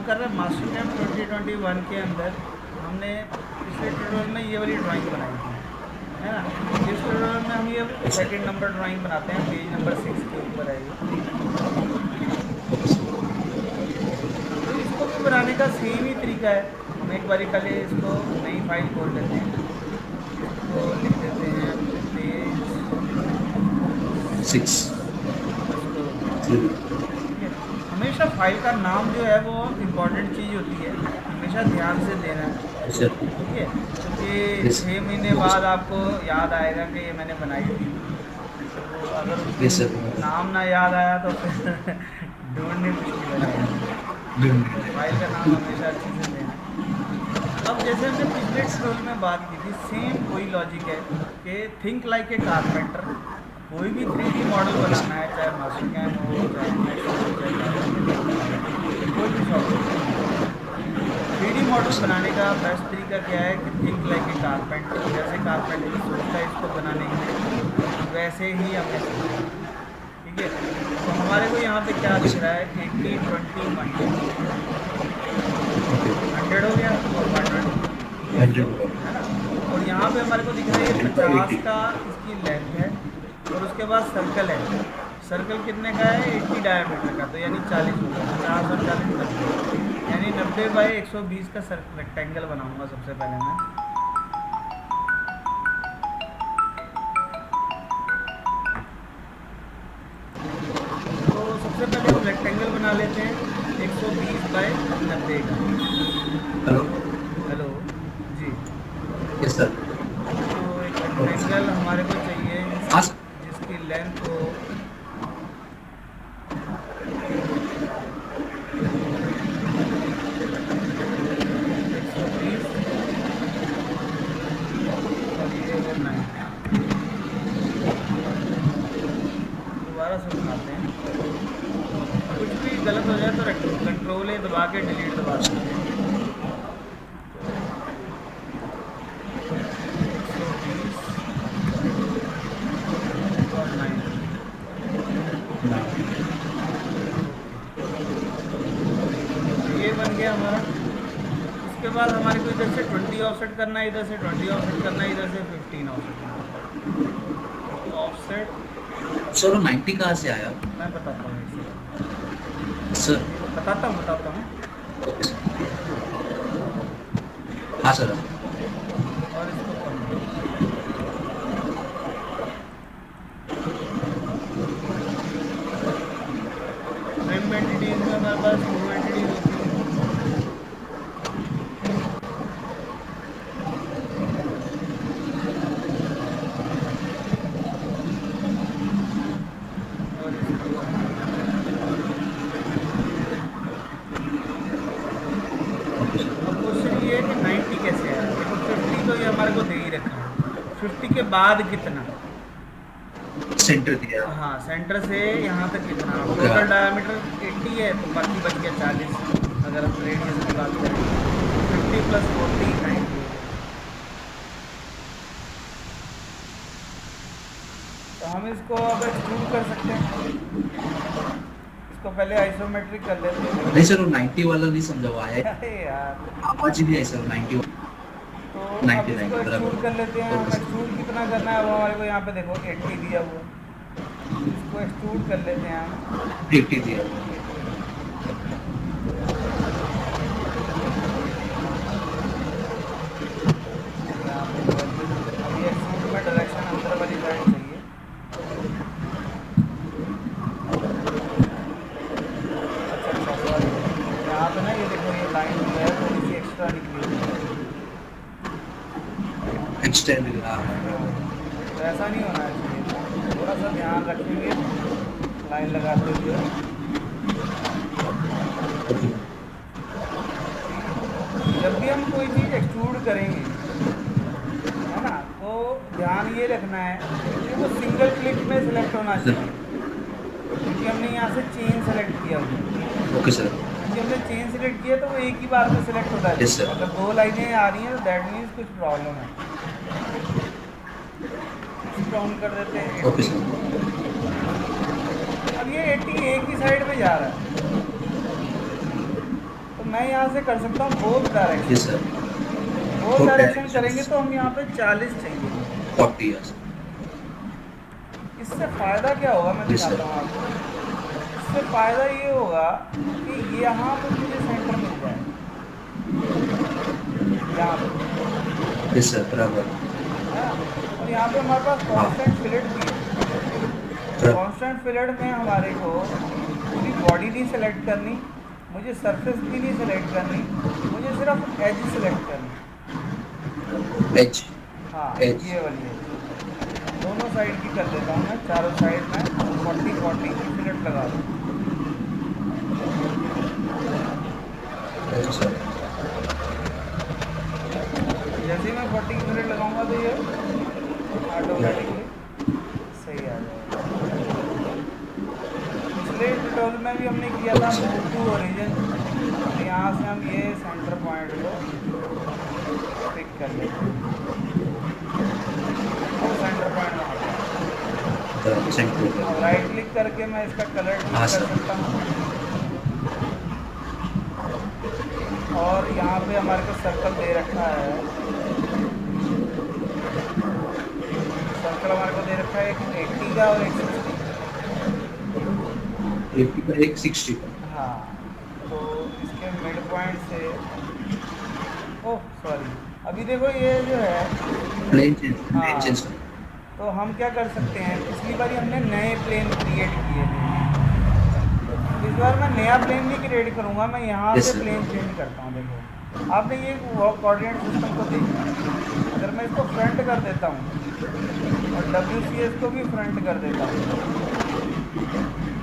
कर रहे हैं मास्टर कैंप 2021 के अंदर। हमने पिछले ट्यूटोरियल में ये वाली ड्राइंग बनाई थी, है ना। इस ट्यूटोरियल में हम ये सेकंड नंबर ड्राइंग बनाते हैं, पेज नंबर 6 के ऊपर है ये। तो इसको भी बनाने का सेम ही तरीका है। हम एक बारी पहले इसको नई फाइल खोल लेते हैं, इसको लिख देते हैं पेज 6। हमेशा फाइल का नाम जो है वो इम्पोर्टेंट चीज़ होती है, हमेशा ध्यान से देना है, ठीक है। क्योंकि 6 महीने बाद आपको याद आएगा कि ये मैंने बनाई थी। तो अगर उस नाम ना याद आया तो फिर ढूंढने मुश्किल हो जाएगा। फाइल का नाम हमेशा अच्छे से देना है। अब जैसे हमने पिछले ट्यूटोरियल में बात की थी, सेम वही लॉजिक है कि थिंक लाइक ए कारपेंटर। कोई भी 3D मॉडल बनाना है, चाहे मास्टर कैम हो, चाहे कोई भी सॉफ्टवेयर, 3D मॉडल बनाने का बेस्ट तरीका क्या है कि थिंक लाइक ए कारपेंटर। जैसे कारपेंटर सोचता है इसको बनाने के लिए, वैसे ही हमें सोचना है, ठीक है। तो हमारे को यहाँ पे क्या दिख रहा है, 80 20 100 हो गया और 100 है ना। और यहाँ पे हमारे को दिख रहा है ये 50 का इसकी लेंथ है, और उसके बाद सर्कल है। सर्कल कितने का है, 80 डायमीटर का, तो यानी 40 होगा, 50 और 40 90, यानी 90 बाई 120 का रेक्टेंगल बनाऊंगा सबसे पहले मैं। तो सबसे पहले हम रेक्टेंगल बना लेते हैं 120 बाई 90 का। हेलो जी, यस सर। तो एक रेक्टेंगल हमारे को चाहिए जिसकी लेंथ हो 120 और ये हो 90। दोबारा से बनाते हैं, कुछ भी गलत हो जाए तो कंट्रोल दबा के डिलीट दबा सकते हैं। 120 और 90, ये बन गया हमारा। उसके बाद हमारे को इधर से 20 ऑफसेट करना है, इधर से 20 ऑफसेट करना है, इधर से 15 ऑफसेट करना है। ऑफसेट सर 90 कहाँ से आया? मैं बताता हूँ इससे, सर बताता हूँ। हाँ सर। और इसको ट्रिम एंटिटीज में हमारे पास 2 एंटिटीज होती हैं। और इसको अब क्वेश्चन ये है कि 90 कैसे आया। देखो 50 तो ये हमारे को दे ही रखा है, 50 के बाद कितना, सेंटर दिया। हाँ सेंटर से यहाँ तक कितना। टोटल डायमीटर 80 है, तो बाकी बच गया 40। अगर हम रेडियस की बात करें 50 + 40 90। तो हम इसको अब एक्सट्रूड कर सकते हैं। इसको पहले आइसोमेट्रिक कर लेते हैं। नहीं सर वो 90 वाला नहीं समझा हुआ है। अरे यार, आवाज ही नहीं आई सर 90। तो 90 अब इसको एक्सट्रूड कर लेते हैं। हम एक्सट्रूड कितना करना है, वो हमारे को यहाँ पे देखो 80 दिया हुआ, इसको एक्सट्रूड कर लेते हैं हम 80 दिया। अभी एक्सट्रूड में डायरेक्शन अंदर वाली साइड चाहिए। अच्छा सॉरी, यहाँ पे ना ये देखो ये लाइन जो है थोड़ी सी एक्स्ट्रा निकली हुई है, एक्सटेंड तो ऐसा नहीं होना चाहिए। थोड़ा सा ध्यान रखेंगे लाइन लगाते हुए। जब भी हम कोई चीज़ एक्सट्रूड करेंगे, है ना, तो ध्यान ये रखना है कि वो सिंगल क्लिक में सिलेक्ट होना चाहिए, क्योंकि हमने यहाँ से चेन सेलेक्ट किया हुआ। Okay sir. क्योंकि हमने चेन सेलेक्ट किया तो वो एक ही बार में सिलेक्ट होता है। Yes, sir. अगर 2 लाइनें आ रही हैं तो दैट मीन्स कुछ प्रॉब्लम है। डाउन कर देते हैं। Okay sir. अब ये 80 एक ही साइड पे जा रहा है, तो मैं यहाँ से कर सकता हूँ both direction. Yes sir. Both Both direction directions. करेंगे तो हम यहाँ पे 40 चाहिए। 40 years. इससे फ़ायदा क्या होगा मैं Yes, sir. दिखाता हूँ आपको। इससे फ़ायदा ये होगा कि यहाँ पे मुझे सेंटर मिल जाए, यहाँ पे Yes, sir. बराबर। है ना। और यहाँ पे हमारे पास हाँ, कांस्टेंट फिलेट भी है। बराबर। कांस्टेंट फिलेट में हमारे को पूरी बॉडी नहीं सेलेक्ट करनी, मुझे सरफेस भी नहीं सेलेक्ट करनी, मुझे सिर्फ एज सेलेक्ट करनी। एज। हाँ, एज। ये वाली है। दोनों साइड की कर देता हूँ मैं, चारों साइड में 40-40 की फिलेट लगा दूँ। अच्छा सर। जैसे ही मैं 40 की फिलेट लगाऊंगा तो ये ऑटोमेटिकली सही आ जाएगा। पिछले ट्यूटोरियल में भी हमने किया था okay sir. Move to origin. तो यहाँ से हम ये सेंटर पॉइंट को पिक कर लेते हैं, वो सेंटर पॉइंट वहाँ पे। सेंटर। अब राइट क्लिक करके मैं इसका कलर हाँ ठीक कर सर। सकता हूँ, और यहाँ पे हमारे को सर्कल दे रखा है। सर्कल हमारे को दे रखा है एक 80 का और एक 60 का। 80 का, एक 60 का। हाँ, तो इसके मिड पॉइंट से, ओह सॉरी, अभी देखो ये जो है, प्लेन चेंज, प्लेन हाँ, चेंज। तो हम क्या कर सकते हैं, पिछली बार हमने नए प्लेन क्रिएट किए थे, इस बार मैं नया प्लेन नहीं क्रिएट करूँगा, मैं यहाँ Yes, से sir. प्लेन चेंज करता हूँ। देखो आपने ये कोऑर्डिनेट सिस्टम को देखा, अगर मैं इसको फ्रंट कर देता हूँ और WCS को भी फ्रंट कर देता हूँ,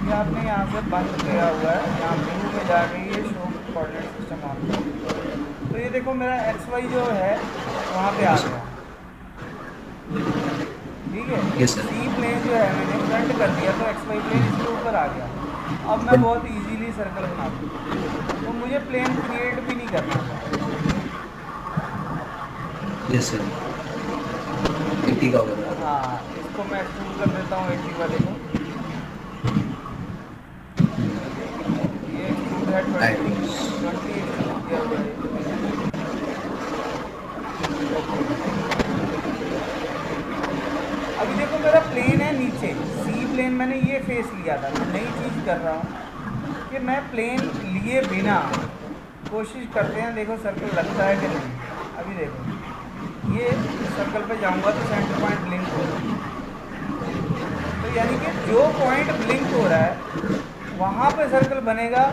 ये आपने यहाँ से बंद किया हुआ है, यहाँ व्यू में जाके ये शो कोऑर्डिनेट सिस्टम ऑन कर, तो ये देखो मेरा XY जो है वहाँ पे आ गया, ठीक है। Yes, sir. सी प्लेन जो है मैंने फ्रंट कर दिया तो XY प्लेन इसके ऊपर आ गया। अब मैं बहुत इजीली सर्कल बना दूँ, तो मुझे प्लेन क्रिएट भी नहीं करना था। Yes sir. 80 का होगा। हाँ, इसको मैं एक्सट्रूड कर देता हूँ 80 वाले को, ये एक्सट्रूड है 20 एक्सट्रूड किया हुआ है। अभी देखो मेरा प्लेन है नीचे, सी प्लेन मैंने ये फेस लिया था, मैं नई चीज़ कर रहा हूँ कि मैं प्लेन लिए बिना कोशिश करते हैं, देखो सर्कल लगता है कि नहीं। अभी देखो ये सर्कल पे जाऊंगा तो सेंटर पॉइंट ब्लिंक हो रहा है, तो यानी कि जो पॉइंट ब्लिंक हो रहा है वहाँ पे सर्कल बनेगा,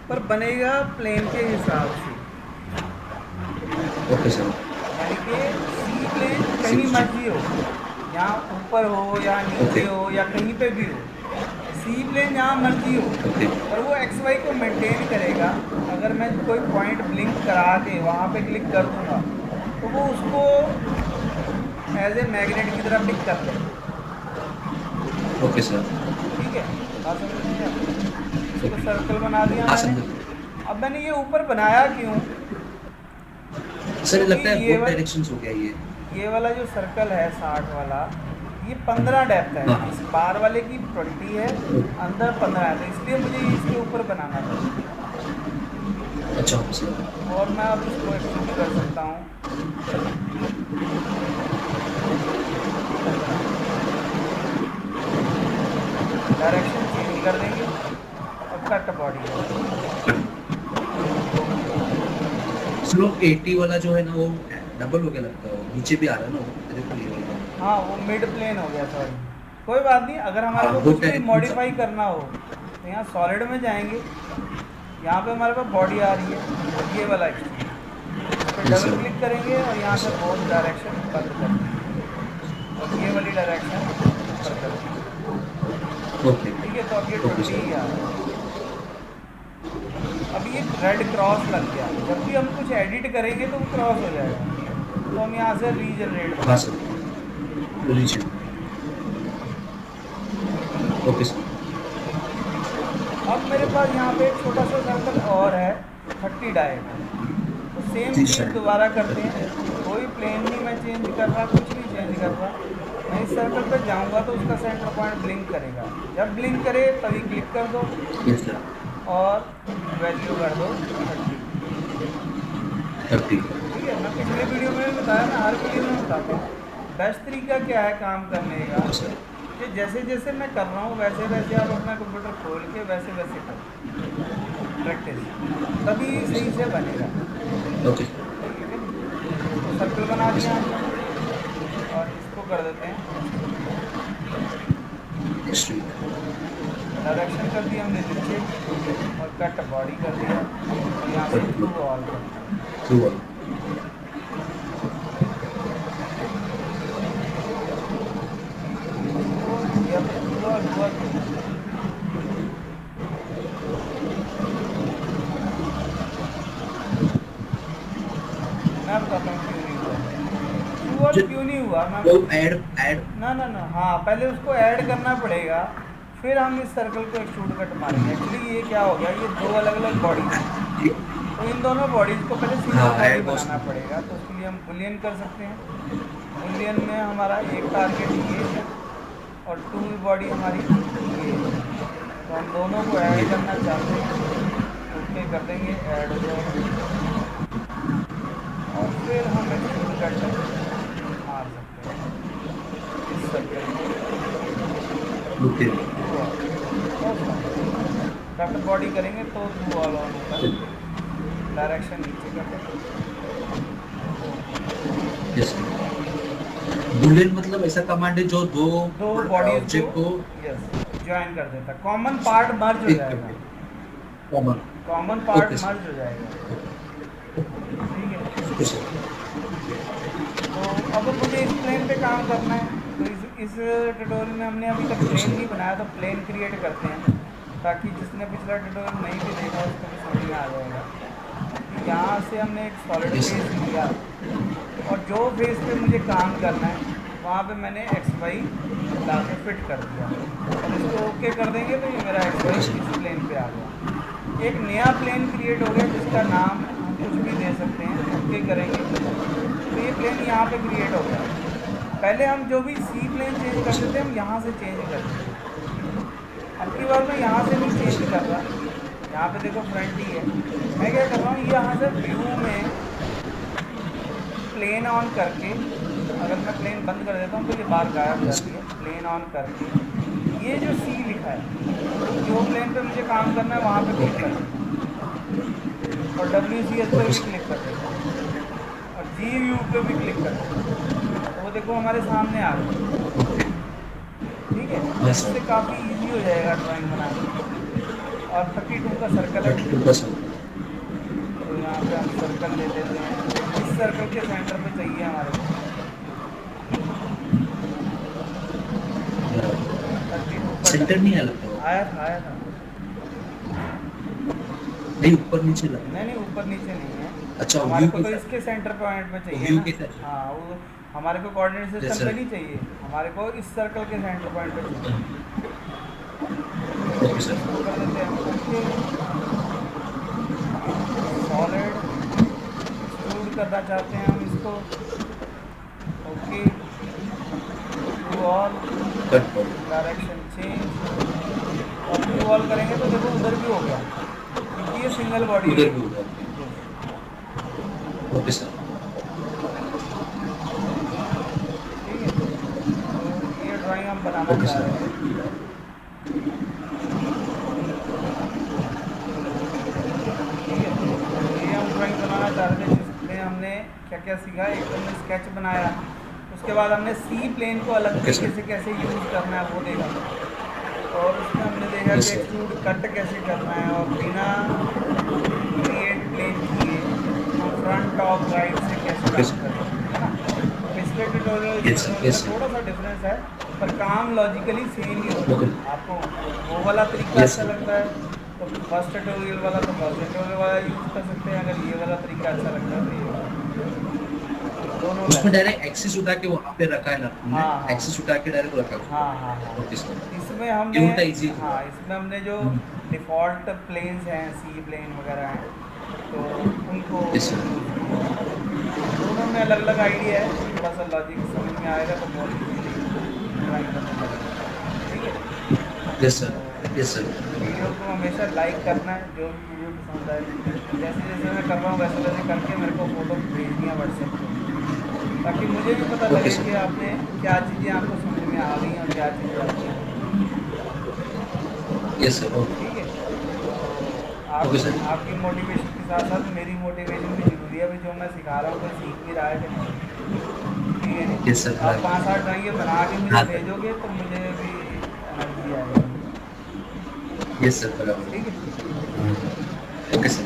पर बनेगा प्लेन के हिसाब से। Okay sir. यानी कि सी प्लेन कहीं मर्जी हो, यहाँ ऊपर हो या नीचे हो या कहीं पे भी हो, सी प्लेन जहाँ मर्जी हो, और वो XY को मेंटेन करेगा। अगर मैं कोई पॉइंट ब्लिंक करा के वहाँ पे क्लिक कर दूँगा तो वो उसको एज ए मैग्नेट की तरह पिक कर लेगा। Okay sir. ठीक है, बात समझ में आया? इसको सर्कल बना दिया मैंने। अब मैंने ये ऊपर बनाया क्यों? सर लगता है ये बोथ डायरेक्शंस हो गया ये वाला जो सर्कल है 60 वाला, ये 15 डेप्थ है, हाँ। इस बार वाले की 20 है, अंदर 15 है, तो इसलिए मुझे इसके ऊपर बनाना था। अच्छा सर। और मैं अब इसको एक्सट्रूड कर सकता हूँ, डायरेक्शन चेंज कर देंगे और कट बॉडी है। स्लो 80 वाला जो है ना वो डबल हो गया लगता है, नीचे भी आ रहा है ना वो। हाँ, वो मिड प्लेन हो गया, सॉरी, कोई बात नहीं। अगर हमारे को कुछ भी मॉडिफाई करना हो तो यहाँ सॉलिड में जाएंगे, यहाँ पे हमारे पास बॉडी आ रही है, ये वाला एक्सट्रूड, इस पर डबल क्लिक करेंगे और यहाँ से बोथ डायरेक्शन बंद कर देंगे और ये वाली डायरेक्शन ऊपर कर देंगे। ओके। ठीक है, तो अब ये 20 ही आ रहा है। अभी ये रेड क्रॉस लग गया, जब भी हम कुछ एडिट करेंगे तो वो क्रॉस हो जाएगा, तो हम यहाँ से रीजनरेट हाँ सर। रीजन। Okay sir. अब मेरे पास यहाँ पे एक छोटा सा सर्कल और है 30 डायमीटर, तो सेम जी चीज़ सर। दोबारा करते हैं। कोई प्लेन नहीं मैं चेंज कर रहा, कुछ नहीं चेंज कर रहा, मैं इस सर्कल पे जाऊँगा तो उसका सेंटर पॉइंट ब्लिंक करेगा, जब ब्लिंक करे तभी क्लिक कर दो यस सर। और वैल्यू कर दो 30। 30। ठीक है, मैं पिछले वीडियो में भी बताया, मैं हर वीडियो में बताता हूँ बेस्ट तरीका क्या है काम करने का। Okay sir. कि जैसे जैसे मैं कर रहा हूँ वैसे वैसे आप अपना कंप्यूटर खोल के वैसे वैसे करो, प्रैक्टिस, तभी सही से बनेगा। ओके। ठीक है, तो सर्कल बना दिया हमने और इसको कर देते हैं एक्सट्रीम। डायरेक्शन कर दिया हमने नीचे और कट बॉडी कर दिया और यहाँ से थ्रू ऑल कर दिया। Through all. तो ये तो थ्रू ऑल हुआ क्यों? मैं बताता हूँ क्यों नहीं हुआ। थ्रू ऑल क्यों नहीं हुआ मैं, वो ऐड। ना ना ना, हाँ पहले उसको ऐड करना पड़ेगा, फिर हम इस सर्कल को एक्सट्रूड कट मारेंगे। एक्चुअली ये क्या हो गया, ये दो अलग अलग बॉडीज हैं, तो इन दोनों बॉडीज को पहले सिंगल हाँ बॉडी ऐड बनाना पड़ेगा। तो उसके लिए हम बुलियन कर सकते हैं। बुलियन में हमारा एक टारगेट ये है और टू बॉडी हमारी ये है, तो हम दोनों को ऐड करना चाहते हैं, ओके कर देंगे, ऐड हो जाएगा और फिर हम एक्सट्रूड कट मार सकते हैं इस सर्कल को okay. Through all. Cut body करेंगे तो थ्रू ऑल ऑन होगा, डायरेक्शन नीचे करते यस। बुलियन मतलब ऐसा कमांड है जो दो दो बॉडीज ऑब्जेक्ट को को यस ज्वाइन कर देता है, कॉमन पार्ट मर्ज हो एक जाएगा, करके common. Common part okay sir. Merge हो जाएगा। ठीक है, ओके सर। तो अब मुझे इस प्लेन पे काम करना है। तो इस ट्यूटोरियल में हमने अभी तक प्लेन नहीं बनाया, तो प्लेन क्रिएट करते हैं ताकि जिसने पिछला ट्यूटोरियल नहीं भी देखा उसको भी समझ में आ जाएगा। कि यहाँ से हमने एक सॉलिड Yes, sir. फेस लिया और जो फेस पे मुझे काम करना है वहाँ पे मैंने एक्स वाई ला के फिट कर दिया और इसको ओके कर देंगे तो ये मेरा एक्स वाई Okay, sir. इस प्लेन पे आ गया। एक नया प्लेन क्रिएट हो गया जिसका नाम हम कुछ भी दे सकते हैं, ओके करेंगे तो ये प्लेन यहाँ पे क्रिएट हो गया। पहले हम जो भी सी प्लेन चेंज करते थे हम यहाँ से चेंज करते थे, अब की बार मैं यहाँ से नहीं चेंज कर रहा, यहाँ पे देखो फ्रंट ही है। मैं क्या कर रहा हूँ, यहाँ से व्यू में प्लेन ऑन करके, अगर मैं प्लेन बंद कर देता हूँ तो ये बार गायब हो जाती है। प्लेन ऑन करके ये जो सी लिखा है, जो प्लेन पे मुझे काम करना है वहाँ पे क्लिक कर देता हूँ और WCS पे Okay, भी sir. क्लिक कर देता हूँ और जी व्यू पे भी क्लिक कर देता हूँ, तो वो देखो हमारे सामने आ गया। ठीक है, Yes, इससे sir. काफ़ी इजी हो जाएगा ड्राइंग बनाना। और 32 का सर्कल है, 32%. तो यहाँ पे हम सर्कल ले लेते हैं, इस सर्कल के सेंटर पे चाहिए हमारे को Yeah. 32 सेंटर पर नहीं है लगता वो। आया था। नहीं ऊपर नीचे लग नहीं नहीं, ऊपर नीचे नहीं है, अच्छा हमारे व्यू को के तो साथ। इसके सेंटर पॉइंट पे चाहिए व्यू ना। के साथ। हाँ, वो हमारे को कोऑर्डिनेट Yes, सिस्टम sir. पे नहीं चाहिए, हमारे को इस सर्कल के सेंटर पॉइंट पे चाहिए। Okay sir. इसको कर देते हैं ओके। सॉलिड एक्सट्रूड करना चाहते हैं हम इसको, okay to all, cut body. Direction change और टू ऑल करेंगे तो देखो उधर भी हो गया क्योंकि ये सिंगल बॉडी उधर है। भी होगा। Okay sir. ठीक है, तो ये ड्राइंग हम बनाना ओके चाह सर। रहे थे। ठीक है, तो ये हम ड्राइंग बनाना चाह रहे थे जिसमें हमने क्या क्या सीखा। एक तो हमने स्केच बनाया, उसके बाद हमने सी प्लेन को अलग ओके तरीके सर। से कैसे यूज़ करना है वो देखा, और उसमें हमने देखा कि यस सर। एक्सट्रूड कट कैसे करना है और बिना क्रिएट प्लेन किए हम फ्रंट टॉप राइट से कैसे ओके काम सर। करें, है ना। पिछले ट्यूटोरियल इस यस ट्यूटोरियल में यस थोड़ा सा डिफरेंस है पर काम लॉजिकली सेम ही होता ओके। है। आपको वो वाला तरीका यस अच्छा सर। लगता है तो फर्स्ट ट्यूटोरियल वाला, तो फर्स्ट ट्यूटोरियल वाला यूज़ कर सकते हैं। अगर ये वाला तरीका अच्छा लगता है तो ये वाला, दोनों उसमें बेस्ट है। डायरेक्ट एक्सिस उठा के वहाँ पे रखा है ना तुमने। हाँ हाँ एक्सिस उठा के डायरेक्ट रखा है। हाँ हाँ हाँ, ओके सर। इसमें ये हमने, उल्टा इजी हाँ होगा। इसमें हमने जो डिफ़ॉल्ट प्लेन्स हैं सी प्लेन वगैरह हैं तो उनको यस सर। यूज़ किया है। दोनों में अलग अलग आइडिया है, थोड़ा सा लॉजिक समझ में आएगा तो बहुत इजीली ड्राइंग करने लगेगा। ठीक है, yes sir, yes sir. Video को हमेशा लाइक करना है, जो भी वीडियो पसंद आए, जैसे जैसे मैं कर रहा हूँ वैसे वैसे करके मेरे को फ़ोटो भेजनी है व्हाट्सएप पे, ताकि मुझे भी पता ओके लगे सर, कि आपने क्या चीज़ें आपको समझ में आ गई हैं और क्या चीज़ें आपको यस सर, ओके, ठीक है। तो ओके आप सर, आपकी मोटिवेशन के साथ साथ मेरी मोटिवेशन भी ज़रूरी है, अभी जो मैं सिखा रहा हूँ कोई सीख भी रहा है कि नहीं, ठीक है नहीं। यस सर, तो आप बराबर। 5-8 ड्राइंगें बना के मुझे हाँ सर, भेजोगे तो मुझे भी एनर्जी आएगी, यस सर, बराबर। ठीक है। Okay sir.